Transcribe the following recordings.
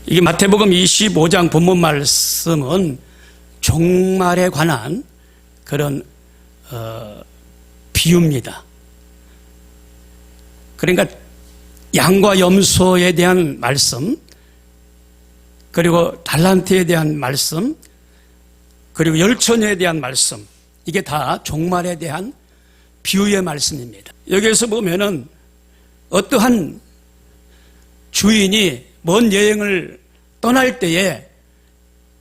이게 마태복음 25장 본문 말씀은 종말에 관한 그런 비유입니다. 그러니까 양과 염소에 대한 말씀, 그리고 달란트에 대한 말씀, 그리고 열처녀에 대한 말씀, 이게 다 종말에 대한 비유의 말씀입니다. 여기에서 보면은 어떠한 주인이 먼 여행을 떠날 때에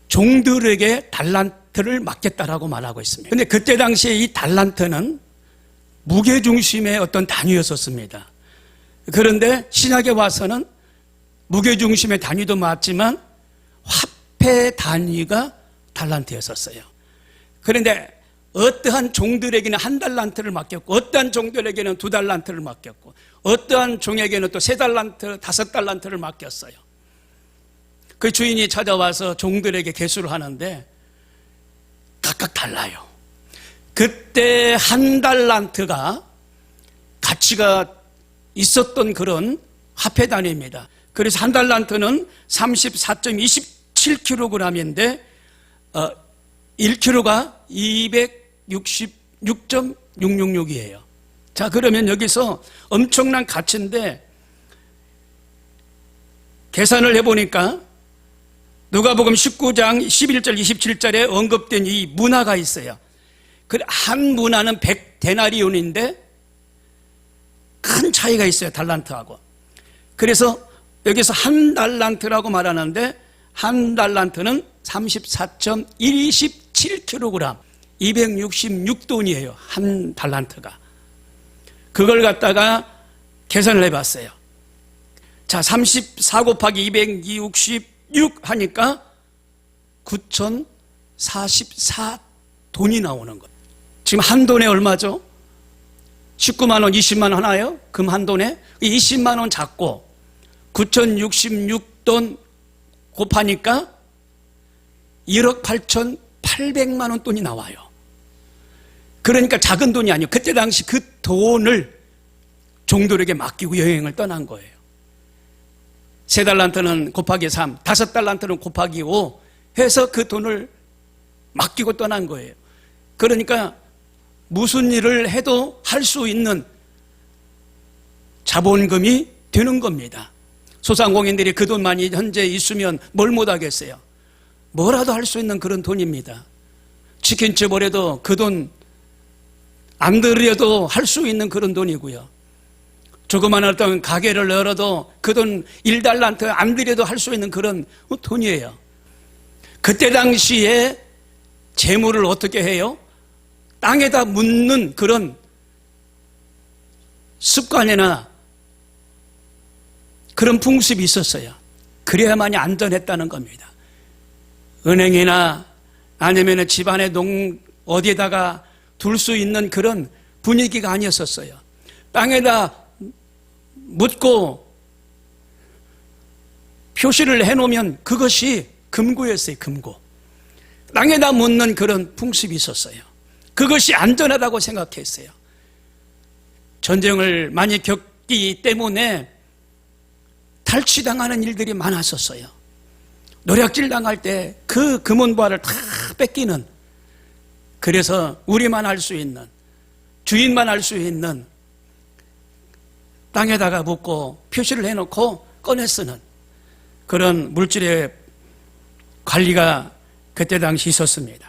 종들에게 달란트를 맡겼다라고 말하고 있습니다. 그런데 그때 당시에 이 달란트는 무게중심의 어떤 단위였었습니다. 그런데 신약에 와서는 무게중심의 단위도 맞지만 화폐 단위가 달란트였었어요. 그런데 어떠한 종들에게는 1달란트를 맡겼고, 어떠한 종들에게는 2달란트를 맡겼고, 어떠한 종에게는 또 3달란트, 5달란트를 맡겼어요. 그 주인이 찾아와서 종들에게 계수를 하는데 각각 달라요. 그때 1달란트가 가치가 있었던 그런 화폐 단위입니다. 그래서 1달란트는 34.27kg인데 1kg가 266.666이에요. 자, 그러면 여기서 엄청난 가치인데 계산을 해보니까 누가복음 19장 11절 27절에 언급된 이 문화가 있어요. 한 문화는 100데나리온인데 큰 차이가 있어요, 달란트하고. 그래서 여기서 1달란트라고 말하는데 1달란트는 34.27kg, 266돈이에요, 1달란트가. 그걸 갖다가 계산을 해봤어요. 자, 34 곱하기 266 하니까 9,044돈이 나오는 거예요. 지금 한 돈에 얼마죠? 19만 원, 20만 원 하나요? 금 한 돈에? 20만 원 잡고 9,066돈 곱하니까 1억 8,800만 원 돈이 나와요. 그러니까 작은 돈이 아니에요. 그때 당시 그 돈을 종들에게 맡기고 여행을 떠난 거예요. 3달란트는 곱하기 3, 5달란트는 곱하기 5 해서 그 돈을 맡기고 떠난 거예요. 그러니까 무슨 일을 해도 할 수 있는 자본금이 되는 겁니다. 소상공인들이 그 돈만이 현재 있으면 뭘 못하겠어요? 뭐라도 할 수 있는 그런 돈입니다. 치킨집 을해도 그 돈 안 들여도 할 수 있는 그런 돈이고요. 조그만 어떤 가게를 열어도 그 돈 1달란트 안 들여도 할 수 있는 그런 돈이에요. 그때 당시에 재물을 어떻게 해요? 땅에다 묻는 그런 습관이나 그런 풍습이 있었어요. 그래야만이 안전했다는 겁니다. 은행이나 아니면 집안의 어디에다가 둘 수 있는 그런 분위기가 아니었었어요. 땅에다 묻고 표시를 해놓으면 그것이 금고였어요, 금고. 땅에다 묻는 그런 풍습이 있었어요. 그것이 안전하다고 생각했어요. 전쟁을 많이 겪기 때문에 탈취당하는 일들이 많았었어요. 노략질 당할 때 그 금은보화를 다 뺏기는, 그래서 우리만 알 수 있는, 주인만 알 수 있는 땅에다가 묻고 표시를 해놓고 꺼내 쓰는 그런 물질의 관리가 그때 당시 있었습니다.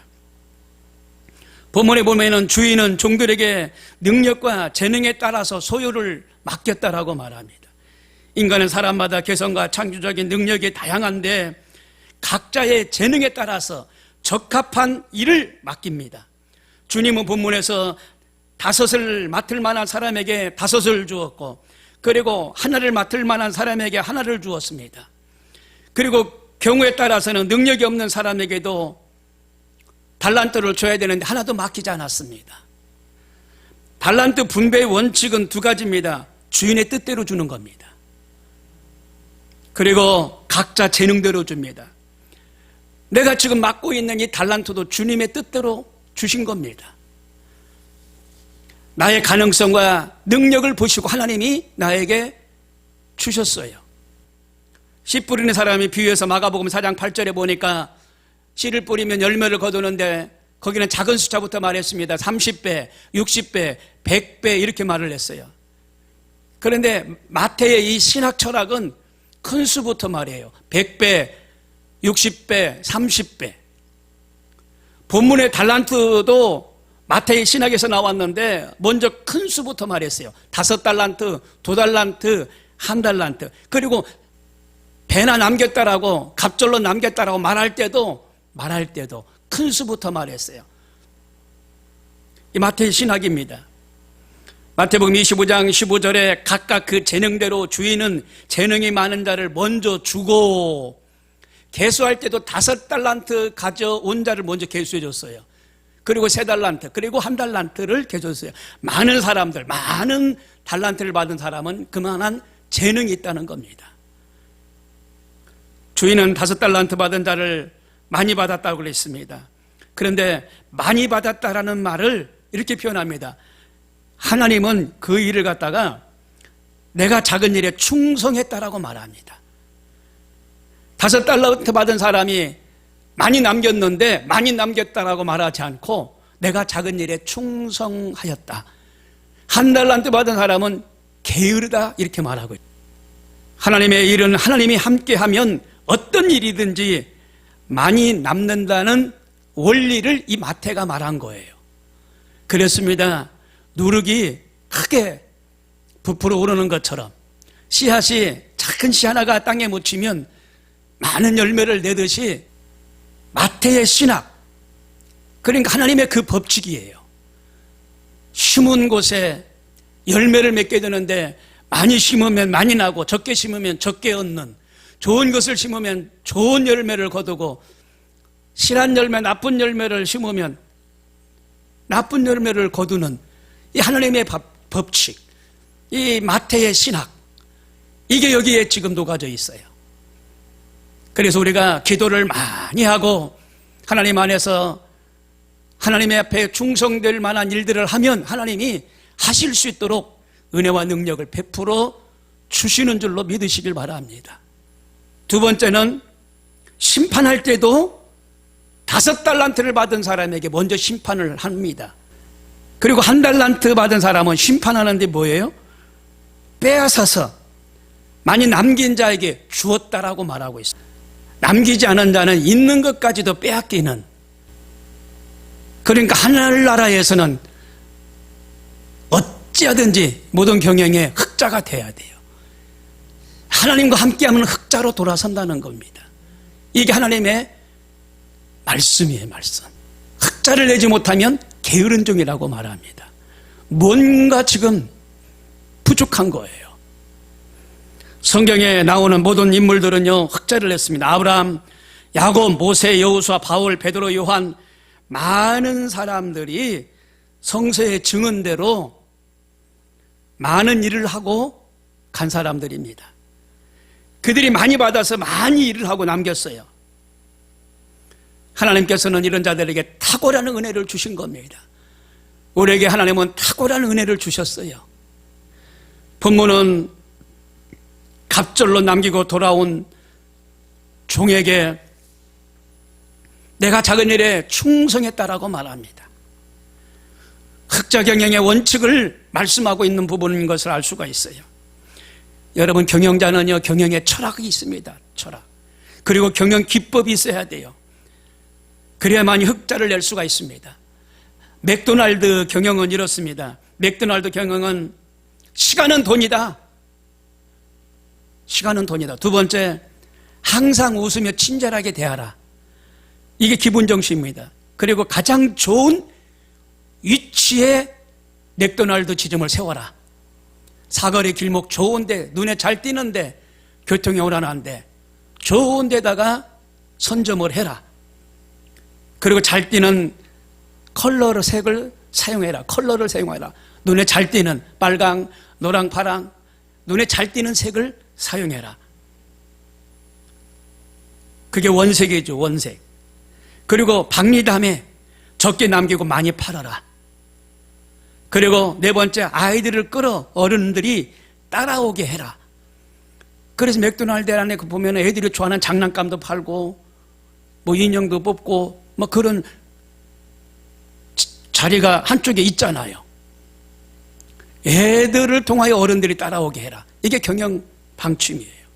본문에 보면은 주인은 종들에게 능력과 재능에 따라서 소유를 맡겼다라고 말합니다. 인간은 사람마다 개성과 창조적인 능력이 다양한데 각자의 재능에 따라서 적합한 일을 맡깁니다. 주님은 본문에서 5을 맡을 만한 사람에게 5을 주었고, 그리고 하나를 맡을 만한 사람에게 하나를 주었습니다. 그리고 경우에 따라서는 능력이 없는 사람에게도 달란트를 줘야 되는데 하나도 맡기지 않았습니다. 달란트 분배의 원칙은 2가지입니다. 주인의 뜻대로 주는 겁니다. 그리고 각자 재능대로 줍니다. 내가 지금 맡고 있는 이 달란트도 주님의 뜻대로 주신 겁니다. 나의 가능성과 능력을 보시고 하나님이 나에게 주셨어요. 씨 뿌리는 사람이 비유해서 마가복음 4장 8절에 보니까 씨를 뿌리면 열매를 거두는데 거기는 작은 숫자부터 말했습니다. 30배, 60배, 100배 이렇게 말을 했어요. 그런데 마태의 이 신학 철학은 큰 수부터 말해요. 100배, 60배, 30배. 본문의 달란트도 마태의 신학에서 나왔는데 먼저 큰 수부터 말했어요. 5달란트, 2달란트, 1달란트. 그리고 배나 남겼다라고, 갑절로 남겼다라고 말할 때도 큰 수부터 말했어요. 이 마태의 신학입니다. 마태복음 25장 15절에 각각 그 재능대로 주인은 재능이 많은 자를 먼저 주고, 계수할 때도 5달란트 가져온 자를 먼저 계수해 줬어요. 그리고 3달란트, 그리고 1달란트를 계줬어요. 많은 사람들, 많은 달란트를 받은 사람은 그만한 재능이 있다는 겁니다. 주인은 5달란트 받은 자를 많이 받았다고 그랬습니다. 그런데 많이 받았다라는 말을 이렇게 표현합니다. 하나님은 그 일을 갖다가 내가 작은 일에 충성했다라고 말합니다. 5달란트 받은 사람이 많이 남겼는데 많이 남겼다라고 말하지 않고 내가 작은 일에 충성하였다. 1달란트 받은 사람은 게으르다 이렇게 말하고 있다. 하나님의 일은 하나님이 함께하면 어떤 일이든지 많이 남는다는 원리를 이 마태가 말한 거예요. 그렇습니다. 누룩이 크게 부풀어 오르는 것처럼 씨앗이 작은 씨 하나가 땅에 묻히면 많은 열매를 내듯이 마태의 신학, 그러니까 하나님의 그 법칙이에요. 심은 곳에 열매를 맺게 되는데 많이 심으면 많이 나고 적게 심으면 적게 얻는, 좋은 것을 심으면 좋은 열매를 거두고 실한 열매, 나쁜 열매를 심으면 나쁜 열매를 거두는 이 하나님의 법칙, 이 마태의 신학, 이게 여기에 지금 녹아져 있어요. 그래서 우리가 기도를 많이 하고 하나님 안에서 하나님의 앞에 충성될 만한 일들을 하면 하나님이 하실 수 있도록 은혜와 능력을 베풀어 주시는 줄로 믿으시길 바랍니다. 두 번째는 심판할 때도 5달란트를 받은 사람에게 먼저 심판을 합니다. 그리고 1달란트 받은 사람은 심판하는데 뭐예요? 빼앗아서 많이 남긴 자에게 주었다라고 말하고 있어요. 남기지 않은 자는 있는 것까지도 빼앗기는, 그러니까 하늘나라에서는 어찌하든지 모든 경영에 흑자가 돼야 돼요. 하나님과 함께하면 흑자로 돌아선다는 겁니다. 이게 하나님의 말씀이에요. 말씀. 흑자를 내지 못하면 게으른 종이라고 말합니다. 뭔가 지금 부족한 거예요. 성경에 나오는 모든 인물들은요 흑자를 냈습니다. 아브라함, 야곱, 모세, 여호수아, 바울, 베드로, 요한, 많은 사람들이 성서의 증언대로 많은 일을 하고 간 사람들입니다. 그들이 많이 받아서 많이 일을 하고 남겼어요. 하나님께서는 이런 자들에게 탁월한 은혜를 주신 겁니다. 우리에게 하나님은 탁월한 은혜를 주셨어요. 본문은 갑절로 남기고 돌아온 종에게 내가 작은 일에 충성했다라고 말합니다. 흑자 경영의 원칙을 말씀하고 있는 부분인 것을 알 수가 있어요. 여러분, 경영자는요 경영의 철학이 있습니다. 철학. 그리고 경영 기법이 있어야 돼요. 그래야만이 흑자를 낼 수가 있습니다. 맥도날드 경영은 이렇습니다. 맥도날드 경영은 시간은 돈이다. 시간은 돈이다. 두 번째, 항상 웃으며 친절하게 대하라. 이게 기본 정신입니다. 그리고 가장 좋은 위치에 맥도날드 지점을 세워라. 사거리 길목 좋은데, 눈에 잘 띄는데, 교통이 오란한데 좋은 데다가 선점을 해라. 그리고 잘 띄는 컬러로 색을 사용해라. 컬러를 사용해라. 눈에 잘 띄는 빨강, 노랑, 파랑, 눈에 잘 띄는 색을 사용해라. 그게 원색이죠. 원색. 그리고 박리담에 적게 남기고 많이 팔아라. 그리고 네 번째, 아이들을 끌어 어른들이 따라오게 해라. 그래서 맥도날드 안에 보면 애들이 좋아하는 장난감도 팔고 뭐 인형도 뽑고 뭐 그런 자리가 한쪽에 있잖아요. 애들을 통하여 어른들이 따라오게 해라. 이게 경영 방침이에요.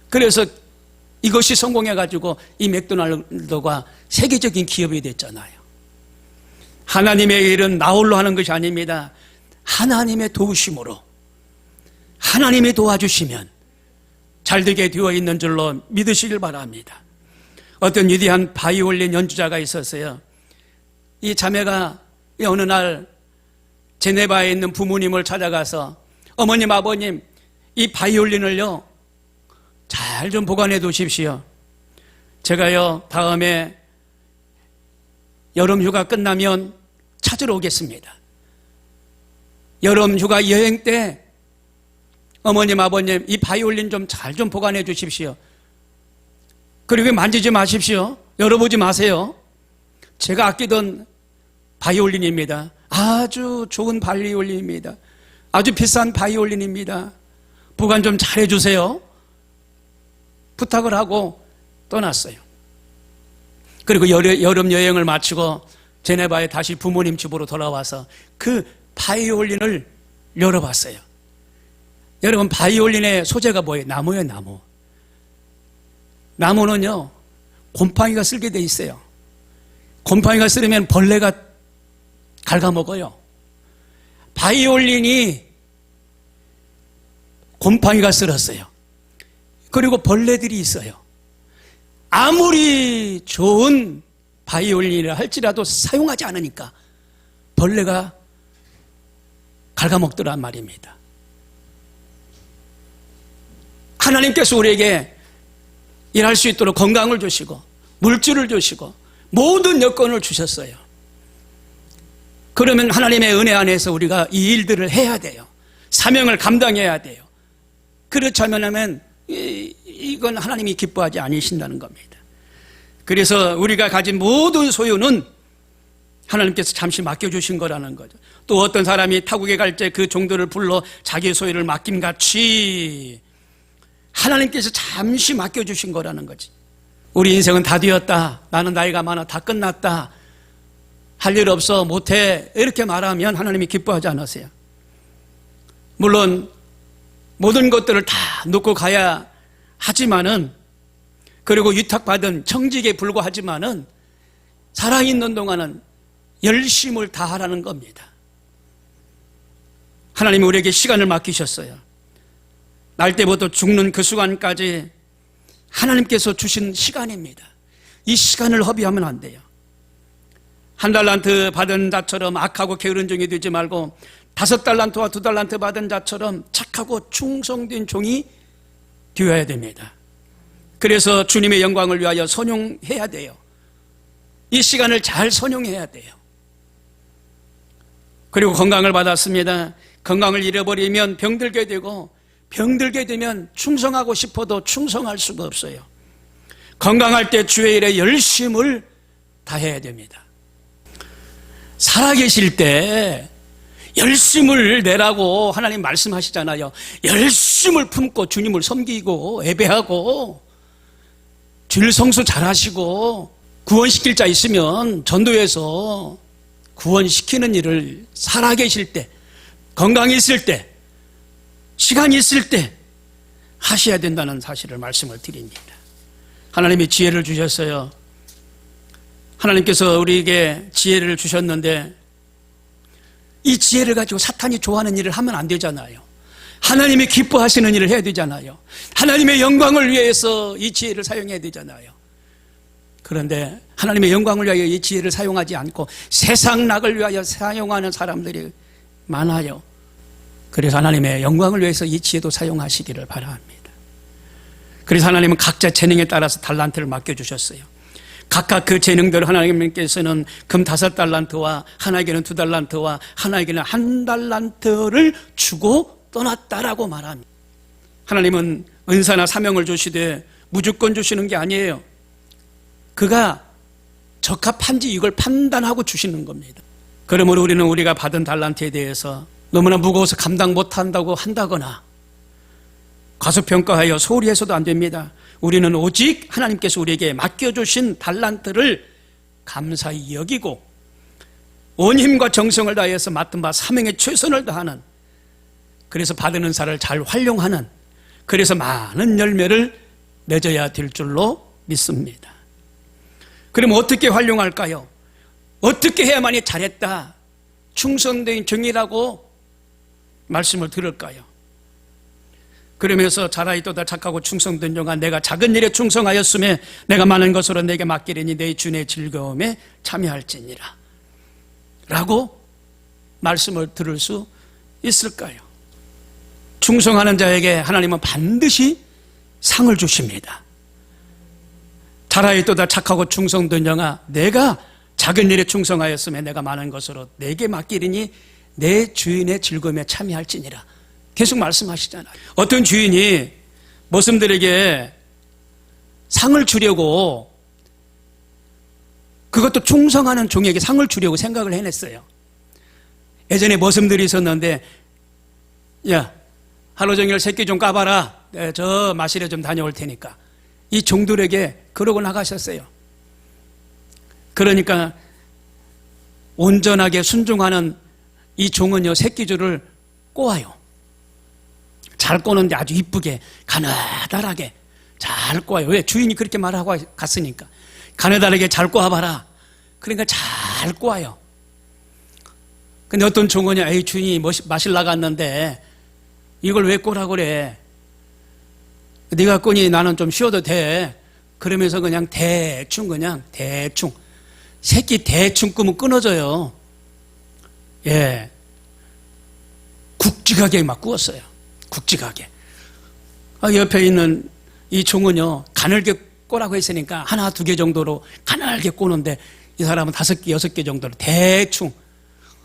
그래서 이것이 성공해가지고 이 맥도날드가 세계적인 기업이 됐잖아요. 하나님의 일은 나 홀로 하는 것이 아닙니다. 하나님의 도우심으로, 하나님이 도와주시면 잘되게 되어 있는 줄로 믿으시길 바랍니다. 어떤 위대한 바이올린 연주자가 있었어요. 이 자매가 어느 날 제네바에 있는 부모님을 찾아가서 어머님, 아버님, 이 바이올린을요 잘 좀 보관해 두십시오. 제가요 다음에 여름 휴가 끝나면 찾으러 오겠습니다. 여름 휴가 여행 때 어머님, 아버님, 이 바이올린 좀 잘 좀 보관해 주십시오. 그리고 만지지 마십시오. 열어보지 마세요. 제가 아끼던 바이올린입니다. 아주 좋은 바이올린입니다. 아주 비싼 바이올린입니다. 보관 좀 잘해 주세요. 부탁을 하고 떠났어요. 그리고 여름 여행을 마치고 제네바에 다시 부모님 집으로 돌아와서 그 바이올린을 열어봤어요. 여러분, 바이올린의 소재가 뭐예요? 나무예요, 나무. 나무는요 곰팡이가 쓸게 돼 있어요. 곰팡이가 쓰려면 벌레가 갉아먹어요. 바이올린이 곰팡이가 쓸었어요. 그리고 벌레들이 있어요. 아무리 좋은 바이올린이라 할지라도 사용하지 않으니까 벌레가 갉아먹더란 말입니다. 하나님께서 우리에게 일할 수 있도록 건강을 주시고 물질을 주시고 모든 여건을 주셨어요. 그러면 하나님의 은혜 안에서 우리가 이 일들을 해야 돼요. 사명을 감당해야 돼요. 그렇지 않으면 이건 하나님이 기뻐하지 않으신다는 겁니다. 그래서 우리가 가진 모든 소유는 하나님께서 잠시 맡겨주신 거라는 거죠. 또 어떤 사람이 타국에 갈 때 그 종들을 불러 자기 소유를 맡김같이 하나님께서 잠시 맡겨주신 거라는 거지. 우리 인생은 다 되었다. 나는 나이가 많아. 다 끝났다. 할 일 없어. 못해. 이렇게 말하면 하나님이 기뻐하지 않으세요. 물론 모든 것들을 다 놓고 가야 하지만은, 그리고 위탁받은 청직에 불과하지만은 살아있는 동안은 열심을 다하라는 겁니다. 하나님이 우리에게 시간을 맡기셨어요. 날 때부터 죽는 그 순간까지 하나님께서 주신 시간입니다. 이 시간을 허비하면 안 돼요. 1달란트 받은 자처럼 악하고 게으른 종이 되지 말고 5달란트와 2달란트 받은 자처럼 착하고 충성된 종이 되어야 됩니다. 그래서 주님의 영광을 위하여 선용해야 돼요. 이 시간을 잘 선용해야 돼요. 그리고 건강을 받았습니다. 건강을 잃어버리면 병들게 되고, 병들게 되면 충성하고 싶어도 충성할 수가 없어요. 건강할 때 주의 일에 열심을 다해야 됩니다. 살아계실 때 열심을 내라고 하나님 말씀하시잖아요. 열심을 품고 주님을 섬기고 예배하고 주일 성수 잘하시고 구원시킬 자 있으면 전도해서 구원시키는 일을 살아계실 때, 건강이 있을 때, 시간이 있을 때 하셔야 된다는 사실을 말씀을 드립니다. 하나님이 지혜를 주셨어요. 하나님께서 우리에게 지혜를 주셨는데 이 지혜를 가지고 사탄이 좋아하는 일을 하면 안 되잖아요. 하나님이 기뻐하시는 일을 해야 되잖아요. 하나님의 영광을 위해서 이 지혜를 사용해야 되잖아요. 그런데 하나님의 영광을 위하여 이 지혜를 사용하지 않고 세상 낙을 위하여 사용하는 사람들이 많아요. 그래서 하나님의 영광을 위해서 이 지혜도 사용하시기를 바랍니다. 그래서 하나님은 각자 재능에 따라서 달란트를 맡겨주셨어요. 각각 그 재능대로 하나님께서는 금 5달란트와 하나에게는 2달란트와 하나에게는 1달란트를 주고 떠났다라고 말합니다. 하나님은 은사나 사명을 주시되 무조건 주시는 게 아니에요. 그가 적합한지 이걸 판단하고 주시는 겁니다. 그러므로 우리는 우리가 받은 달란트에 대해서 너무나 무거워서 감당 못한다고 한다거나 과소평가하여 소홀히 해서도 안 됩니다. 우리는 오직 하나님께서 우리에게 맡겨주신 달란트를 감사히 여기고 온 힘과 정성을 다해서 맡은 바 사명에 최선을 다하는, 그래서 받은 은사를 잘 활용하는, 그래서 많은 열매를 맺어야 될 줄로 믿습니다. 그럼 어떻게 활용할까요? 어떻게 해야만이 잘했다, 충성된 종이라고 말씀을 들을까요? 그러면서 잘하였도다 착하고 충성된 종아, 내가 작은 일에 충성하였음에 내가 많은 것으로 내게 맡기리니 내 주의 즐거움에 참여할지니라 라고 말씀을 들을 수 있을까요? 충성하는 자에게 하나님은 반드시 상을 주십니다. 잘하였도다 착하고 충성된 종아, 내가 작은 일에 충성하였음에 내가 많은 것으로 내게 맡기리니 내 주인의 즐거움에 참여할지니라 계속 말씀하시잖아요. 어떤 주인이 머슴들에게 상을 주려고, 그것도 충성하는 종에게 상을 주려고 생각을 해냈어요. 예전에 머슴들이 있었는데, 야, 하루 종일 새끼 좀 까봐라, 저 마실에 좀 다녀올 테니까, 이 종들에게 그러고 나가셨어요. 그러니까 온전하게 순종하는 이 종은요, 새끼줄을 꼬아요. 잘 꼬는데 아주 이쁘게 가느다랗게 잘 꼬아요. 왜? 주인이 그렇게 말하고 갔으니까. 가느다랗게 잘 꼬아봐라. 그러니까 잘 꼬아요. 근데 어떤 종은요, 에이, 주인이 마실 나갔는데 이걸 왜 꼬라고 그래? 네가 꼬니 나는 좀 쉬어도 돼. 그러면서 그냥 대충 새끼 대충 끄면 끊어져요. 예, 굵직하게 막 구웠어요. 굵직하게. 옆에 있는 이 종은요, 가늘게 꼬라고 했으니까 하나, 두 개 정도로 가늘게 꼬는데 이 사람은 5개, 6개 정도로 대충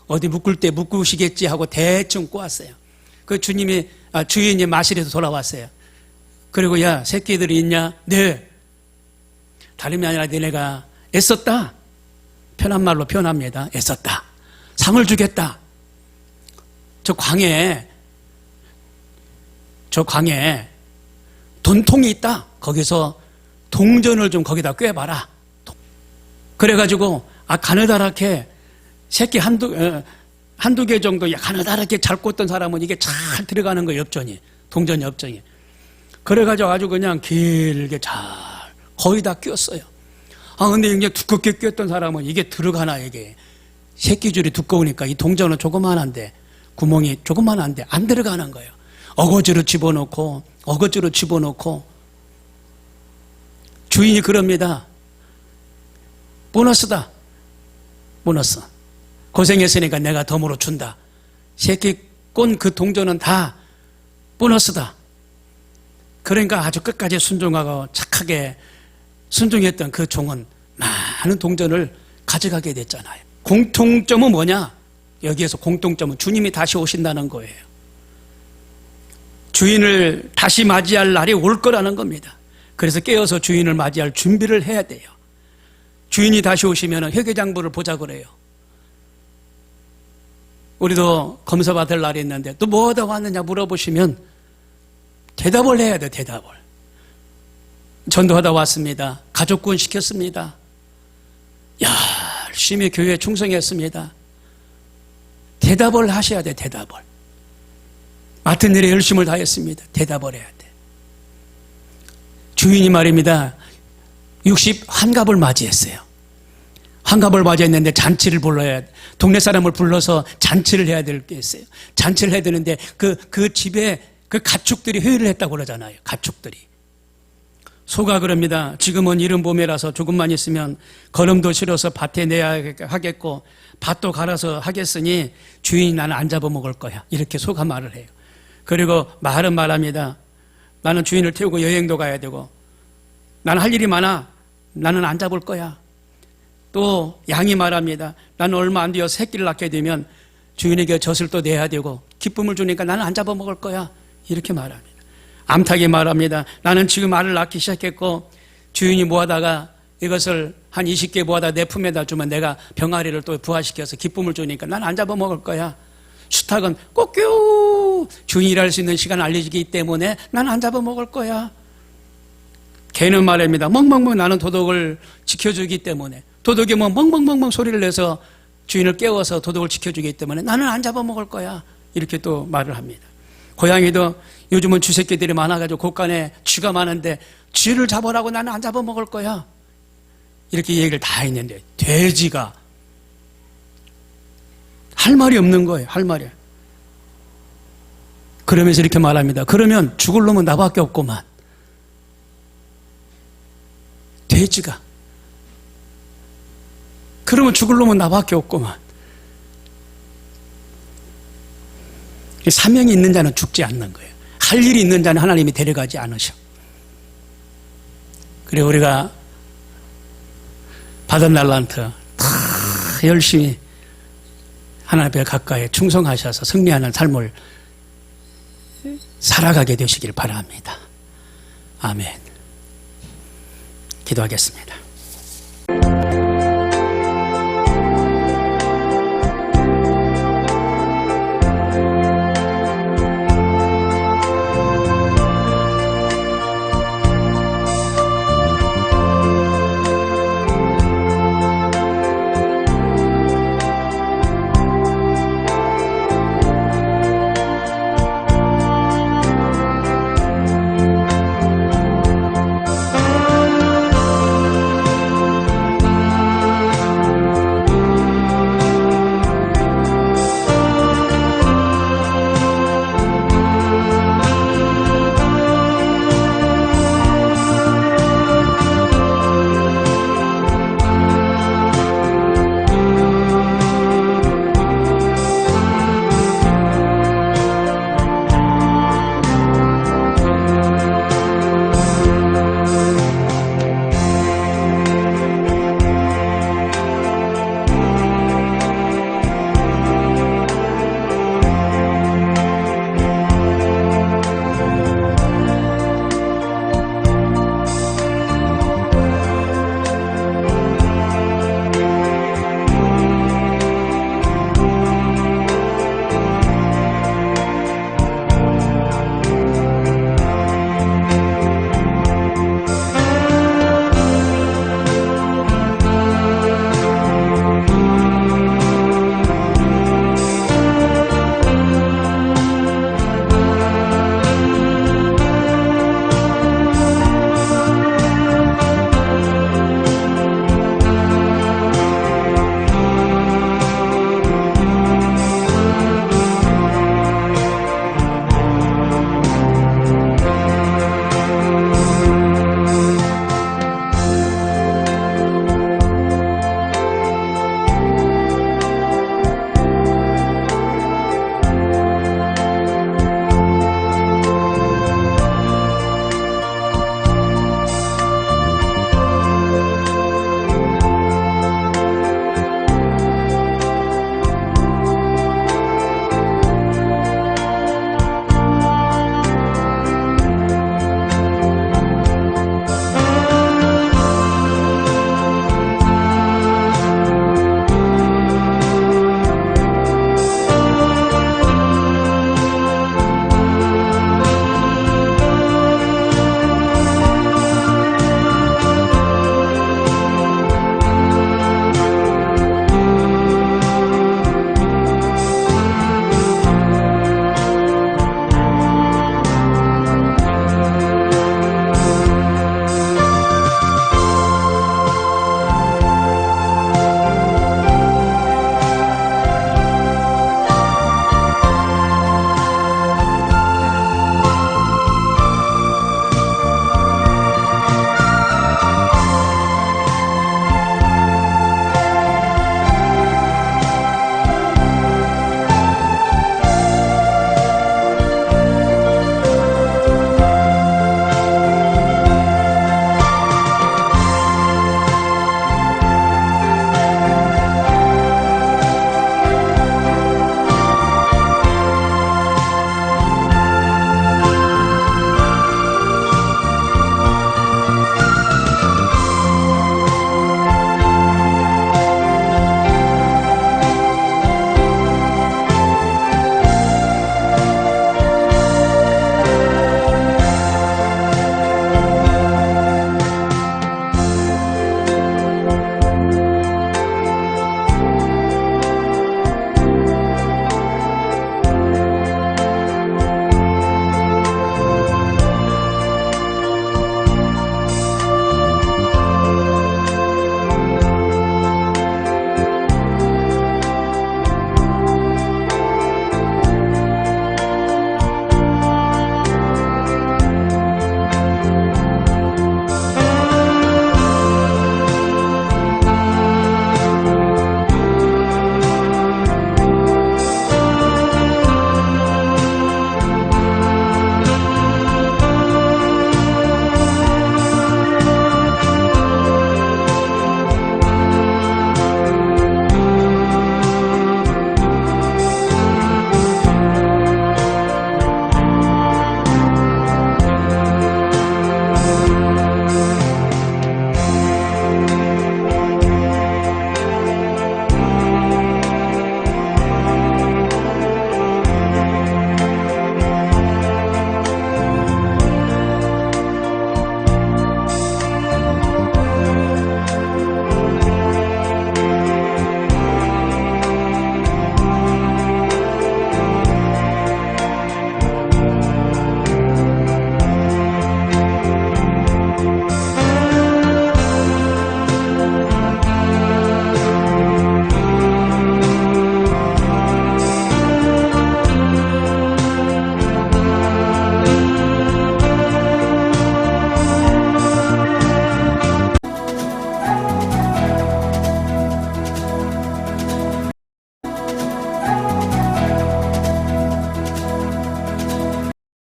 어디 묶을 때 묶으시겠지 하고 대충 꼬았어요. 그 주인이 마실에서 돌아왔어요. 그리고 야, 새끼들이 있냐? 네. 다름이 아니라 너네가 애썼다. 편한 말로 표현합니다. 애썼다. 상을 주겠다. 저 광에 돈통이 있다. 거기서 동전을 좀 거기다 꿰봐라. 그래가지고 가느다랗게 새끼 한두 개 정도 가느다랗게 잘 꽂던 사람은 이게 잘 들어가는 거예요. 동전 엽전이. 그래가지고 아주 그냥 길게 잘 거의 다 끼웠어요. 근데 이제 두껍게 끼웠던 사람은 이게 들어가나, 이게 새끼줄이 두꺼우니까 이 동전은 조그만한데, 구멍이 조그만한데 안 들어가는 거예요. 어거지로 집어넣고 주인이 그럽니다. 보너스다. 보너스. 고생했으니까 내가 덤으로 준다. 새끼 꼰 그 동전은 다 보너스다. 그러니까 아주 끝까지 순종하고 착하게 순종했던 그 종은 많은 동전을 가져가게 됐잖아요. 공통점은 뭐냐? 여기에서 공통점은 주님이 다시 오신다는 거예요. 주인을 다시 맞이할 날이 올 거라는 겁니다. 그래서 깨어서 주인을 맞이할 준비를 해야 돼요. 주인이 다시 오시면 회계장부를 보자 그래요. 우리도 검사 받을 날이 있는데 또 뭐 하다 왔느냐 물어보시면 대답을 해야 돼요. 대답을. 전도하다 왔습니다. 가족구원 시켰습니다. 열심히 교회에 충성했습니다. 대답을 하셔야 돼. 대답을. 맡은 일에 열심을 다했습니다. 대답을 해야 돼. 주인이 말입니다. 60환갑을 맞이했어요. 환갑을 맞이했는데 잔치를 불러야 돼. 동네 사람을 불러서 잔치를 해야 될 게 있어요. 잔치를 해야 되는데 그 집에 그 가축들이 회의를 했다고 그러잖아요. 가축들이. 소가 그럽니다. 지금은 이른 봄이라서 조금만 있으면 거름도 실어서 밭에 내야 하겠고 밭도 갈아서 하겠으니 주인이 나는 안 잡아먹을 거야. 이렇게 소가 말을 해요. 그리고 말은 말합니다. 나는 주인을 태우고 여행도 가야 되고 나는 할 일이 많아. 나는 안 잡을 거야. 또 양이 말합니다. 나는 얼마 안 되어 새끼를 낳게 되면 주인에게 젖을 또 내야 되고 기쁨을 주니까 나는 안 잡아먹을 거야. 이렇게 말합니다. 암탉이 말합니다. 나는 지금 알을 낳기 시작했고 주인이 모아다가 이것을 한 20개 모아다 내 품에다 주면 내가 병아리를 또 부화시켜서 기쁨을 주니까 나는 안 잡아먹을 거야. 수탉은 꼬끼우 자꾸 주인이 일할 수 있는 시간을 알려주기 때문에 나는 안 잡아먹을 거야. 개는 말입니다. 멍멍멍 나는 도덕을 지켜주기 때문에, 도덕이 뭐 멍멍멍멍 소리를 내서 주인을 깨워서 도덕을 지켜주기 때문에 나는 안 잡아먹을 거야. 이렇게 또 말을 합니다. 고양이도 요즘은 쥐새끼들이 많아가지고 곳간에 쥐가 많은데 쥐를 잡으라고 나는 안 잡아먹을 거야. 이렇게 얘기를 다 했는데 돼지가 할 말이 없는 거예요. 할 말이. 그러면서 이렇게 말합니다. 그러면 죽을 놈은 나밖에 없구만. 돼지가. 그러면 죽을 놈은 나밖에 없구만. 사명이 있는 자는 죽지 않는 거예요. 할 일이 있는 자는 하나님이 데려가지 않으셔. 그래 우리가 받은 날란트 다 열심히 하나님 앞에 가까이 충성하셔서 승리하는 삶을 살아가게 되시길 바랍니다. 아멘. 기도하겠습니다.